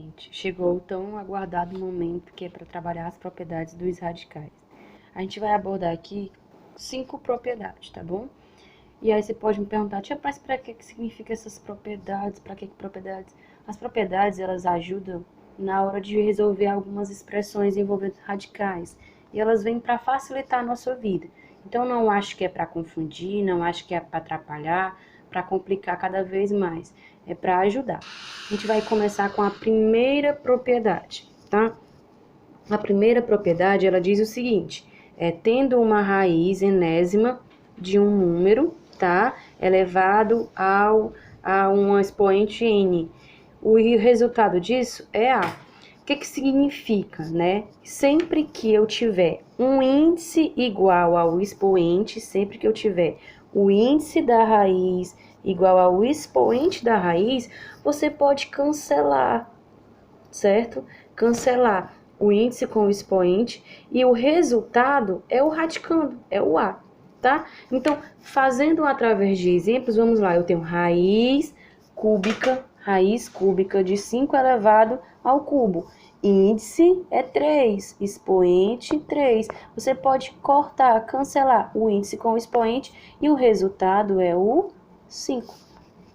Gente, chegou o tão aguardado momento que é para trabalhar as propriedades dos radicais. A gente vai abordar aqui 5 propriedades, tá bom? E aí você pode me perguntar, tia, mas para que significa essas propriedades? Para que propriedades? As propriedades, elas ajudam na hora de resolver algumas expressões envolvendo radicais. E elas vêm para facilitar a nossa vida. Então, não acho que é para confundir, não acho que é para atrapalhar, para complicar cada vez mais. É para ajudar. A gente vai começar com a primeira propriedade, tá? A primeira propriedade, ela diz o seguinte, tendo uma raiz enésima de um número, tá? Elevado a um expoente n. O resultado disso é A. O que significa, né? Sempre que eu tiver um índice igual ao expoente, sempre que eu tiver o índice da raiz igual ao expoente da raiz, você pode cancelar, certo? Cancelar o índice com o expoente e o resultado é o radicando, é o A, tá? Então, fazendo através de exemplos, vamos lá, eu tenho raiz cúbica de 5 elevado ao cubo. Índice é 3, expoente 3. Você pode cortar, cancelar o índice com o expoente e o resultado é o 5.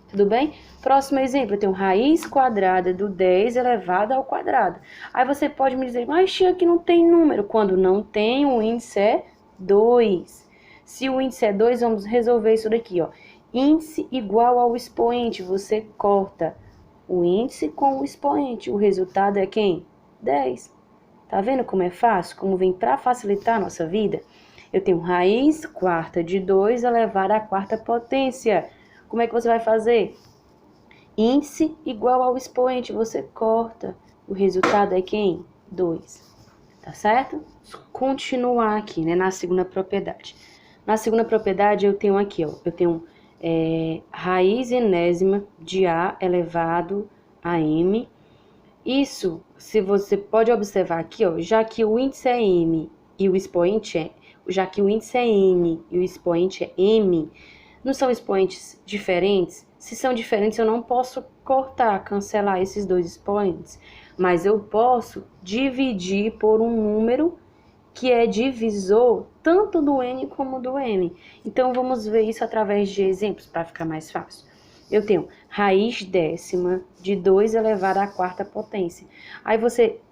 Tudo bem? Próximo exemplo, eu tenho raiz quadrada do 10 elevado ao quadrado. Aí você pode me dizer, mas tia, aqui não tem número. Quando não tem, o índice é 2. Se o índice é 2, vamos resolver isso daqui, ó. Índice igual ao expoente, você corta o índice com o expoente. O resultado é quem? 10. Tá vendo como é fácil? Como vem para facilitar a nossa vida? Eu tenho raiz quarta de 2 elevado à quarta potência. Como é que você vai fazer? Índice igual ao expoente, você corta. O resultado é quem? 2. Tá certo? Continuar aqui, né, na segunda propriedade. Na segunda propriedade, eu tenho aqui, ó. Eu tenho raiz enésima de A elevado a M. Isso, se você pode observar aqui, ó, já que o índice é M e o expoente é... Já que o índice é N e o expoente é M... Não são expoentes diferentes? Se são diferentes, eu não posso cortar, cancelar esses dois expoentes, mas eu posso dividir por um número que é divisor tanto do N como do M. Então, vamos ver isso através de exemplos para ficar mais fácil. Eu tenho raiz décima de 2 elevado à quarta potência. Aí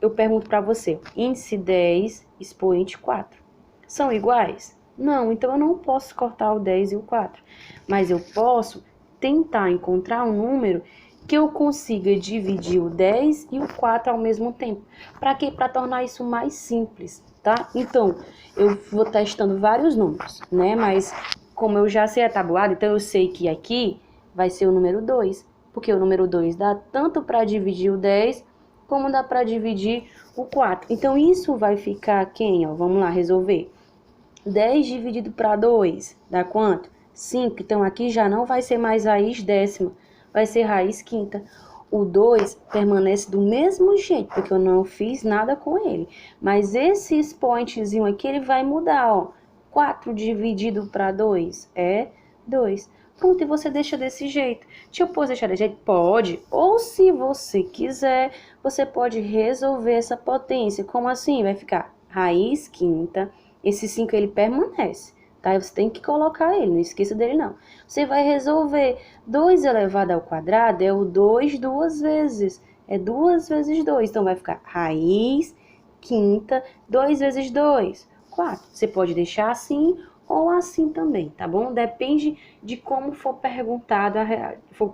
eu pergunto para você, índice 10, expoente 4. São iguais? Não, então eu não posso cortar o 10 e o 4, mas eu posso tentar encontrar um número que eu consiga dividir o 10 e o 4 ao mesmo tempo. Para quê? Para tornar isso mais simples, tá? Então, eu vou testando vários números, né? Mas como eu já sei a tabuada, então eu sei que aqui vai ser o número 2, porque o número 2 dá tanto para dividir o 10, como dá para dividir o 4. Então, isso vai ficar quem? Ó, vamos lá resolver. 10 dividido para 2 dá quanto? 5. Então, aqui já não vai ser mais raiz décima, vai ser raiz quinta. O 2 permanece do mesmo jeito, porque eu não fiz nada com ele. Mas esse expoentezinho aqui, ele vai mudar, ó. 4 dividido para 2 é 2. Pronto, e você deixa desse jeito. Deixa eu posso deixar desse jeito? Pode. Ou se você quiser, você pode resolver essa potência. Como assim? Vai ficar raiz quinta. Esse 5 ele permanece, tá? Você tem que colocar ele, não esqueça dele não. Você vai resolver 2 elevado ao quadrado é o 2 duas vezes. É 2 vezes 2, então vai ficar raiz quinta, 2 vezes 2, 4. Você pode deixar assim ou assim também, tá bom? Depende de como for perguntado,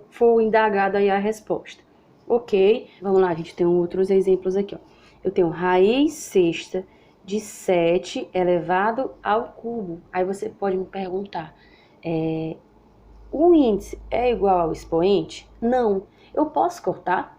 for indagado aí a resposta. Ok? Vamos lá, a gente tem outros exemplos aqui, ó. Eu tenho raiz sexta de 7 elevado ao cubo. Aí você pode me perguntar, o índice é igual ao expoente? Não. Eu posso cortar?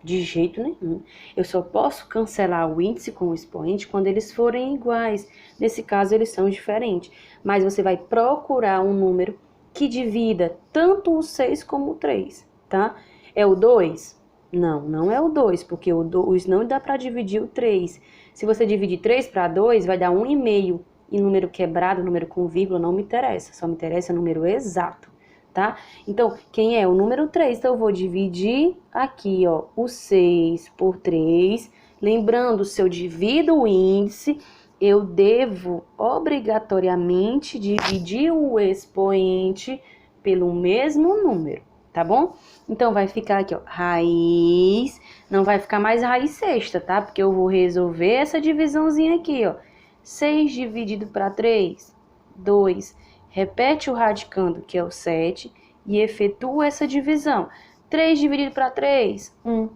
De jeito nenhum. Eu só posso cancelar o índice com o expoente quando eles forem iguais. Nesse caso, eles são diferentes. Mas você vai procurar um número que divida tanto o 6 como o 3, tá? É o 2? Não, não é o 2, porque o 2 não dá para dividir o 3. Se você dividir 3 para 2, vai dar 1,5. E número quebrado, número com vírgula, não me interessa. Só me interessa o número exato, tá? Então, quem é? O número 3. Então, eu vou dividir aqui, ó, o 6 por 3. Lembrando, se eu divido o índice, eu devo obrigatoriamente dividir o expoente pelo mesmo número, tá bom? Então, vai ficar aqui, ó, raiz, não vai ficar mais raiz sexta, tá? Porque eu vou resolver essa divisãozinha aqui, ó. 6 dividido para 3, 2. Repete o radicando, que é o 7, e efetua essa divisão. 3 dividido para 3, 1.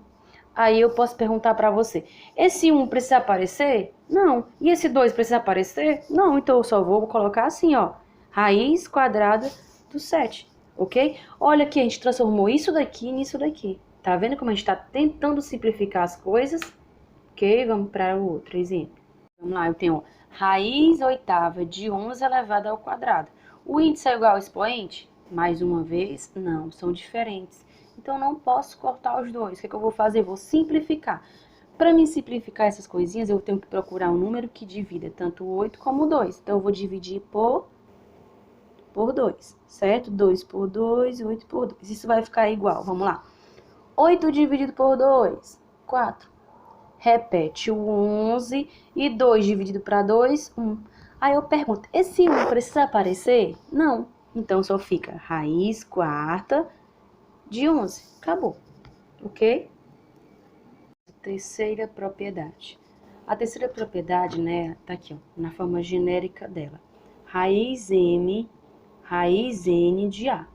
Aí eu posso perguntar para você, esse 1 precisa aparecer? Não. E esse 2 precisa aparecer? Não. Então, eu só vou colocar assim, ó, raiz quadrada do 7, ok? Olha aqui, a gente transformou isso daqui nisso daqui. Tá vendo como a gente está tentando simplificar as coisas? Ok? Vamos para o outro exemplo. Vamos lá, eu tenho, ó, raiz oitava de 11 elevado ao quadrado. O índice é igual ao expoente? Mais uma vez, não, são diferentes. Então, não posso cortar os dois. O que é que eu vou fazer? Vou simplificar. Para mim simplificar essas coisinhas, eu tenho que procurar um número que divida tanto o 8 como o 2. Então, eu vou dividir por 2, certo? 2 por 2, 8 por 2. Isso vai ficar igual, vamos lá. 8 dividido por 2, 4. Repete o 11 e 2 dividido para 2, 1. Aí eu pergunto, esse 1 precisa aparecer? Não. Então, só fica raiz quarta de 11. Acabou. Ok? Terceira propriedade. A terceira propriedade, né, tá aqui, ó, na forma genérica dela. Raiz m, raiz n de a.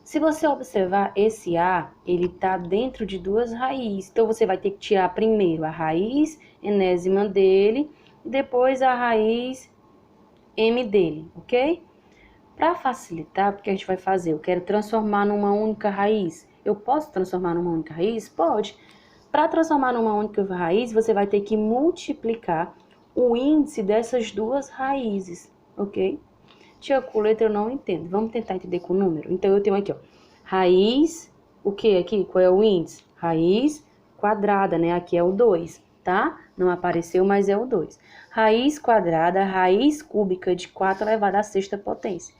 Se você observar, esse a, ele tá dentro de duas raízes. Então, você vai ter que tirar primeiro a raiz enésima dele e depois a raiz m dele, ok? Para facilitar, porque a gente vai fazer, eu quero transformar numa única raiz. Eu posso transformar numa única raiz? Pode. Para transformar numa única raiz, você vai ter que multiplicar o índice dessas duas raízes, ok? Tia, com letra eu não entendo. Vamos tentar entender com o número? Então, eu tenho aqui, ó, raiz, o que aqui? Qual é o índice? Raiz quadrada, né? Aqui é o 2, tá? Não apareceu, mas é o 2. Raiz quadrada, raiz cúbica de 4 elevado à sexta potência.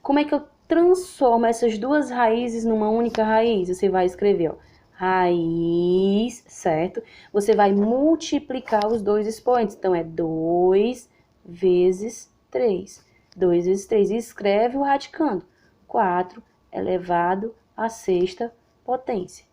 Como é que eu transformo essas duas raízes numa única raiz? Você vai escrever, ó, raiz, certo? Você vai multiplicar os dois expoentes. Então, é 2 vezes 3. 2 vezes 3. E escreve o radicando. 4 elevado à sexta potência.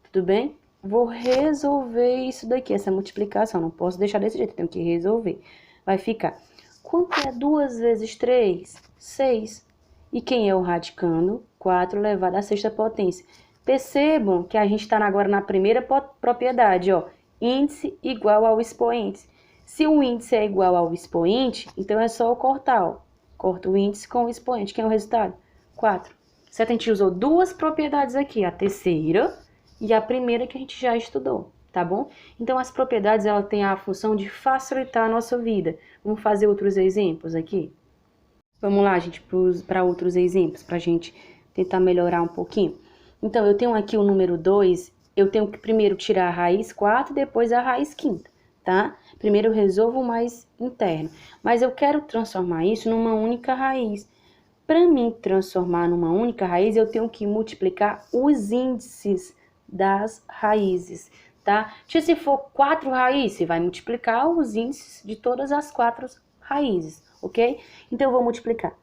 Tudo bem? Vou resolver isso daqui, essa multiplicação. Não posso deixar desse jeito, tenho que resolver. Vai ficar, quanto é 2 vezes 3? 6. E quem é o radicando? 4 elevado à sexta potência. Percebam que a gente está agora na primeira propriedade, ó. Índice igual ao expoente. Se o índice é igual ao expoente, então é só eu cortar, ó. Corta o índice com o expoente. Quem é o resultado? 4. Certo? A gente usou duas propriedades aqui, a terceira e a primeira que a gente já estudou, tá bom? Então, as propriedades, ela tem a função de facilitar a nossa vida. Vamos fazer outros exemplos aqui? Vamos lá, gente, para outros exemplos, para a gente tentar melhorar um pouquinho. Então, eu tenho aqui o número 2, eu tenho que primeiro tirar a raiz 4 e depois a raiz quinta, tá? Primeiro eu resolvo o mais interno, mas eu quero transformar isso numa única raiz. Para mim transformar numa única raiz, eu tenho que multiplicar os índices das raízes, tá? Se for 4 raízes, você vai multiplicar os índices de todas as 4 raízes, ok? Então, eu vou multiplicar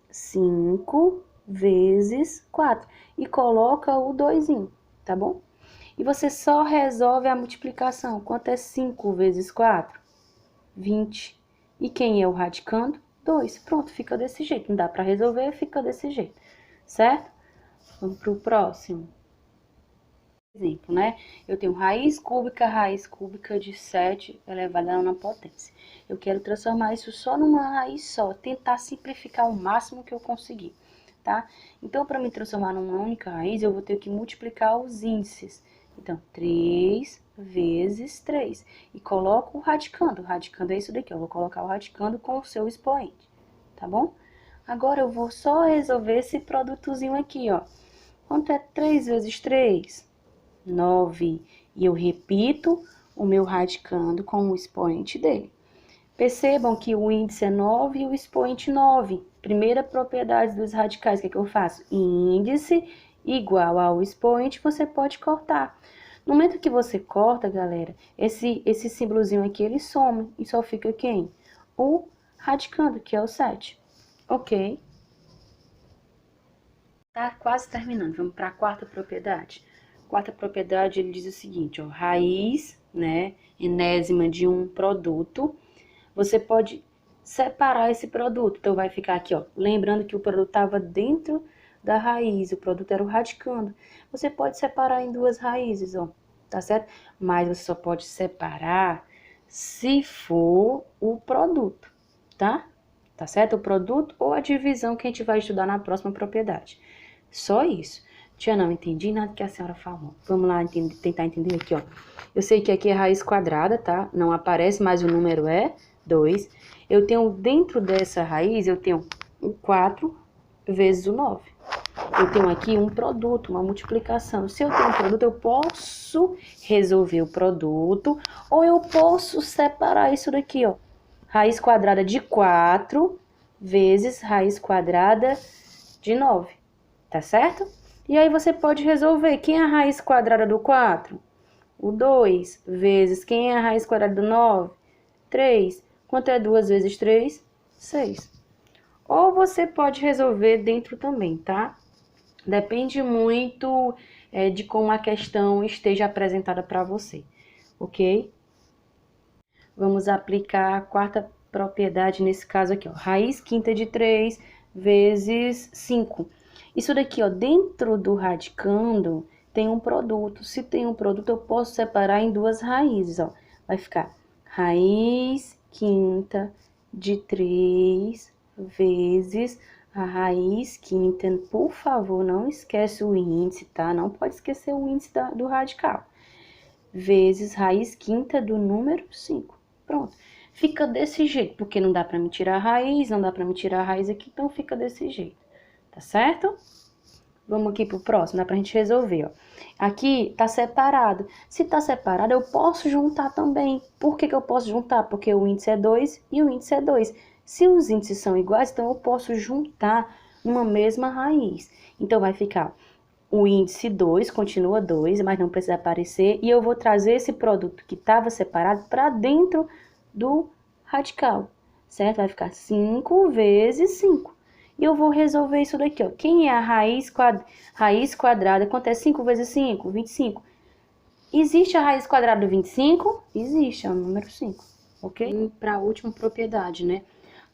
5 vezes 4 e coloca o 2, tá bom? E você só resolve a multiplicação. Quanto é 5 vezes 4? 20. E quem é o radicando? 2. Pronto, fica desse jeito. Não dá para resolver, fica desse jeito, certo? Vamos para o próximo exemplo, né? Eu tenho raiz cúbica de 7 elevado a nona potência. Eu quero transformar isso só numa raiz só, tentar simplificar o máximo que eu conseguir, tá? Então, para me transformar numa única raiz, eu vou ter que multiplicar os índices. Então, 3 vezes 3. E coloco o radicando. O radicando é isso daqui, eu vou colocar o radicando com o seu expoente, tá bom? Agora, eu vou só resolver esse produtozinho aqui, ó. Quanto é 3 vezes 3? 9. E eu repito o meu radicando com o expoente dele. Percebam que o índice é 9 e o expoente 9. Primeira propriedade dos radicais, o que eu faço? Índice igual ao expoente, você pode cortar. No momento que você corta, galera, esse símbolozinho aqui, ele some e só fica quem? O radicando, que é o 7. Ok? Tá quase terminando. Vamos para a quarta propriedade. Quarta propriedade, ele diz o seguinte, ó, raiz, né, enésima de um produto, você pode separar esse produto. Então, vai ficar aqui, ó, lembrando que o produto estava dentro da raiz, o produto era o radicando. Você pode separar em duas raízes, ó, tá certo? Mas você só pode separar se for o produto, tá? Tá certo? O produto ou a divisão que a gente vai estudar na próxima propriedade. Só isso. Tia, não entendi nada que a senhora falou. Vamos lá tentar entender aqui, ó. Eu sei que aqui é raiz quadrada, tá? Não aparece, mas o número é 2. Eu tenho dentro dessa raiz, eu tenho o 4 vezes o 9. Eu tenho aqui um produto, uma multiplicação. Se eu tenho um produto, eu posso resolver o produto ou eu posso separar isso daqui, ó. Raiz quadrada de 4 vezes raiz quadrada de 9. Tá certo? E aí você pode resolver. Quem é a raiz quadrada do 4? O 2 vezes quem é a raiz quadrada do 9? 3. Quanto é 2 vezes 3? 6. Ou você pode resolver dentro também, tá? Depende muito de como a questão esteja apresentada para você, ok? Vamos aplicar a quarta propriedade nesse caso aqui, ó. Raiz quinta de 3 vezes 5. Isso daqui, ó, dentro do radicando, tem um produto. Se tem um produto, eu posso separar em duas raízes, ó. Vai ficar raiz quinta de 3 vezes a raiz quinta. Por favor, não esquece o índice, tá? Não pode esquecer o índice do radical. Vezes raiz quinta do número 5. Pronto. Fica desse jeito, porque não dá pra me tirar a raiz, não dá pra me tirar a raiz aqui, então fica desse jeito. Tá certo? Vamos aqui pro próximo, dá pra gente resolver, ó. Aqui tá separado. Se tá separado, eu posso juntar também. Por que eu posso juntar? Porque o índice é 2 e o índice é 2. Se os índices são iguais, então eu posso juntar uma mesma raiz. Então, vai ficar o índice 2, continua 2, mas não precisa aparecer. E eu vou trazer esse produto que estava separado para dentro do radical, certo? Vai ficar 5 vezes 5. E eu vou resolver isso daqui, ó. Quem é a raiz quadrada? Quanto é 5 vezes 5? 25. Existe a raiz quadrada do 25? Existe, é o número 5, ok? Para a última propriedade, né?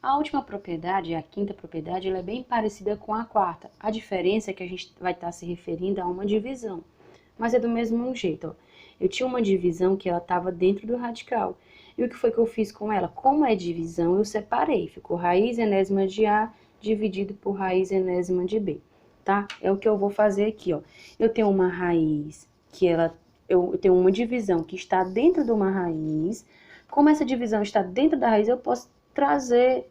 A última propriedade, a quinta propriedade, ela é bem parecida com a quarta. A diferença é que a gente vai estar se referindo a uma divisão. Mas é do mesmo jeito, ó. Eu tinha uma divisão que ela estava dentro do radical. E o que foi que eu fiz com ela? Como é divisão, eu separei. Ficou raiz enésima de A dividido por raiz enésima de B, tá? É o que eu vou fazer aqui, ó. Eu tenho uma raiz que eu tenho uma divisão que está dentro de uma raiz. Como essa divisão está dentro da raiz, eu posso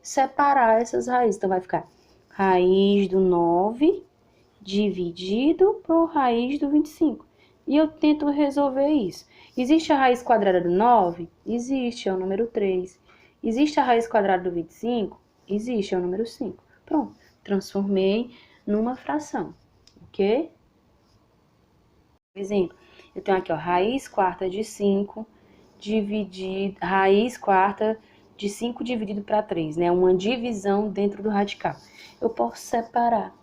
separar essas raízes. Então, vai ficar raiz do 9 dividido por raiz do 25. E eu tento resolver isso. Existe a raiz quadrada do 9? Existe, é o número 3. Existe a raiz quadrada do 25? Existe, é o número 5. Pronto, transformei numa fração, ok? Por exemplo, eu tenho aqui, ó, raiz quarta de 5 dividido, raiz quarta de 5 dividido para 3, né? Uma divisão dentro do radical. Eu posso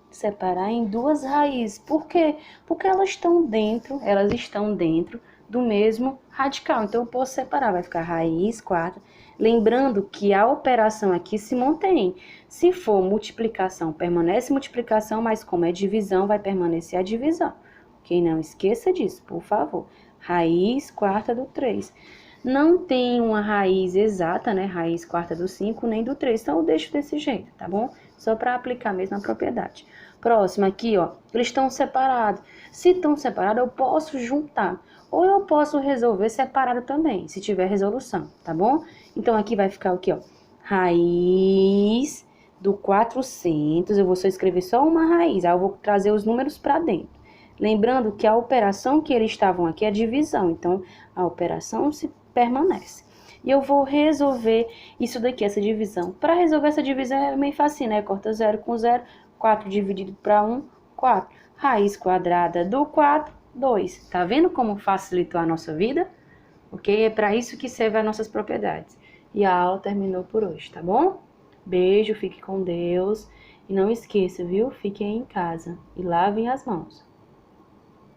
separar em duas raízes. Por quê? Porque elas estão dentro do mesmo radical. Então, eu posso separar, vai ficar raiz quarta. Lembrando que a operação aqui se mantém. Se for multiplicação, permanece multiplicação, mas como é divisão, vai permanecer a divisão. Ok? Não esqueça disso, por favor. Raiz quarta do 3. Não tem uma raiz exata, né? Raiz quarta do 5, nem do 3. Então, eu deixo desse jeito, tá bom? Só para aplicar mesmo a propriedade. Próximo aqui, ó. Eles estão separados. Se estão separados, eu posso juntar. Ou eu posso resolver separado também, se tiver resolução, tá bom? Então, aqui vai ficar o quê, ó? Raiz do 400. Eu vou só escrever só uma raiz. Aí eu vou trazer os números para dentro. Lembrando que a operação que eles estavam aqui é divisão. Então, a operação se permanece. E eu vou resolver isso daqui, essa divisão. Para resolver essa divisão é meio fácil, né? Corta 0 com 0, 4 dividido para 1, 4. Raiz quadrada do 4, 2. Tá vendo como facilitou a nossa vida? Ok? É para isso que servem as nossas propriedades. E a aula terminou por hoje, tá bom? Beijo, fique com Deus. E não esqueça, viu? Fiquem em casa e lavem as mãos.